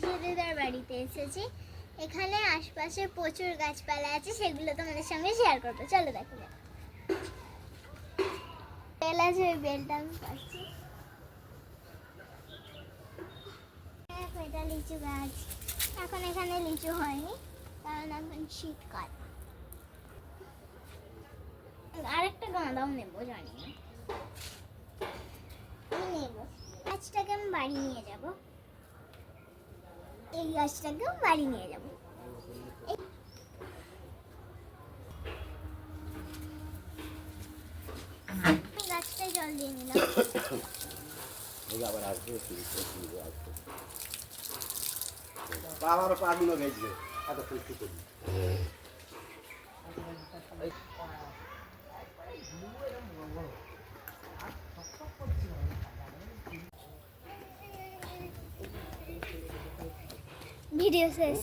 পিসিদের বাড়িতে এসেছি। এখানে আশপাশে প্রচুর গাছপালা আছে, সেগুলো তোমাদের সঙ্গে শেয়ার করবো। চলো দেখো। বেল আছে, ওই বেলটা আমি পাচ্ছি। এটা লিচু গাছ। এখন এখানে লিচু হয়নি, কারণ এখন শীতকাল। আরেকটা গাঁদাও নেবো, জানি না আমি নেবো। গাছটাকে আমি বাড়ি নিয়ে যাব, এই গাছটাকেও বাড়ি নিয়ে যাব। গাছটায় জল দিয়ে নিলাম। আবার আসবে বাবার পাগুলো গেছে এত খুশি করি। ভিডিও শেষ।